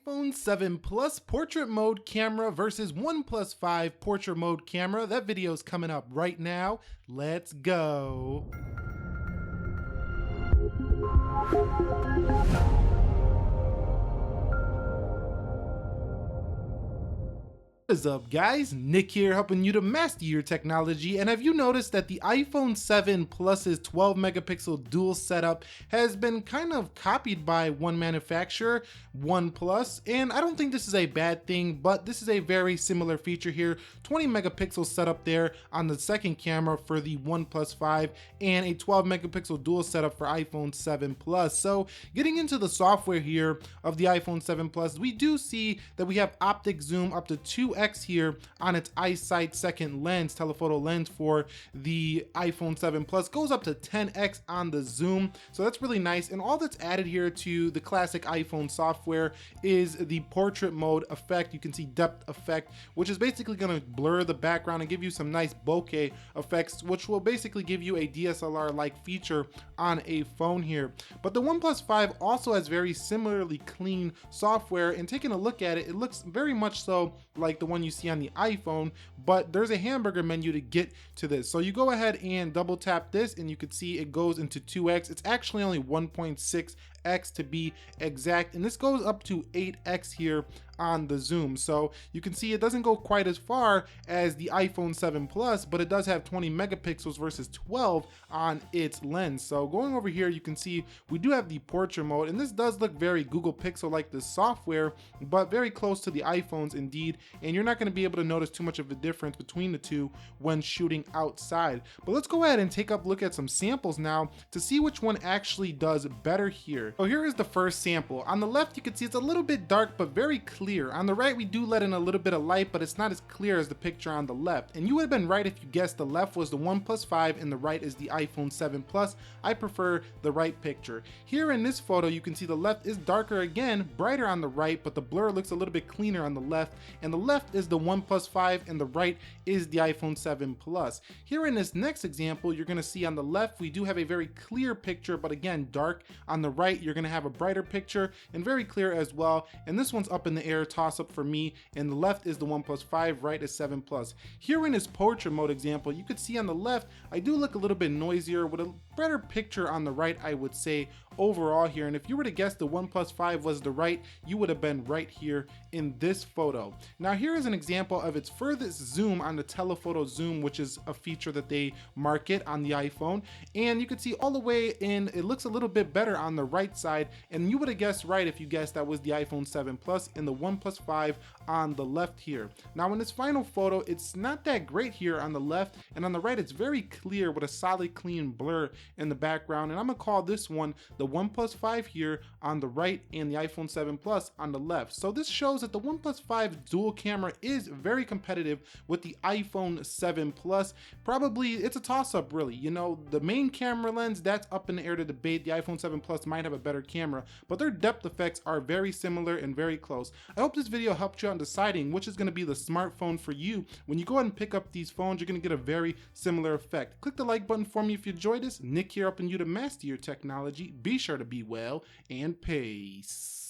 iPhone 7 Plus portrait mode camera versus OnePlus 5 portrait mode camera. That video is coming up right now. Let's go. What is up, guys? Nick here, helping you to master your technology. And have you noticed that the iPhone 7 Plus's 12 megapixel dual setup has been kind of copied by one manufacturer, OnePlus? And I don't think this is a bad thing, but this is a very similar feature here. 20 megapixel setup there on the second camera for the OnePlus 5 and a 12 megapixel dual setup for iPhone 7 Plus. So getting into the software here of the iPhone 7 Plus, we do see that we have optic zoom up to 2x here on its eyesight second lens, telephoto lens for the iPhone 7 Plus, goes up to 10x on the zoom. So that's really nice. And all that's added here to the classic iPhone software is the portrait mode effect. You can see depth effect, which is basically going to blur the background and give you some nice bokeh effects, which will basically give you a DSLR-like feature on a phone here. But the OnePlus 5 also has very similarly clean software, and taking a look at it, it looks very much so like the one you see on the iPhone, but there's a hamburger menu to get to this. So you go ahead and double tap this and you can see it goes into 2x. It's actually only 1.6x to be exact, and this goes up to 8x here on the zoom. So you can see it doesn't go quite as far as the iPhone 7 Plus, but it does have 20 megapixels versus 12 on its lens. So going over here, you can see we do have the portrait mode, and this does look very Google Pixel like the software, but very close to the iPhones indeed, and you're not going to be able to notice too much of a difference between the two when shooting outside. But let's go ahead and take a look at some samples now to see which one actually does better here. So here is the first sample. On the left, you can see it's a little bit dark but very clear. On the right, we do let in a little bit of light, but it's not as clear as the picture on the left. And you would have been right if you guessed the left was the OnePlus 5 and the right is the iPhone 7 Plus. I prefer the right picture. Here in this photo, you can see the left is darker again, brighter on the right, but the blur looks a little bit cleaner on the left. And the left is the OnePlus 5 and the right is the iPhone 7 Plus. Here in this next example, you're going to see on the left, we do have a very clear picture, but again, dark. On the right, you're going to have a brighter picture and very clear as well. And this one's up in the air, toss up for me, and the left is the OnePlus 5, right is 7 Plus. Here in this portrait mode example, you could see on the left, I do look a little bit noisier with a better picture on the right, I would say, overall here. And if you were to guess the OnePlus 5 was the right, you would have been right here in this photo. Now here is an example of its furthest zoom on the Telephoto Zoom, which is a feature that they market on the iPhone. And you can see all the way in, it looks a little bit better on the right side, and you would have guessed right if you guessed that was the iPhone 7 Plus and the OnePlus 5 on the left here. Now in this final photo, it's not that great here on the left, and on the right it's very clear with a solid clean blur in the background. And I'm gonna call this one the OnePlus 5 here on the right and the iPhone 7 Plus on the left. So this shows that the OnePlus 5 dual camera is very competitive with the iPhone 7 Plus. Probably it's a toss-up really. You know, the main camera lens, that's up in the air to debate. The iPhone 7 Plus might have a better camera, but their depth effects are very similar and very close. I hope this video helped you on deciding which is going to be the smartphone for you. When you go ahead and pick up these phones, you're going to get a very similar effect. Click the like button for me if you enjoyed this. Nick here, helping you to master your technology. Be sure to be well, and peace.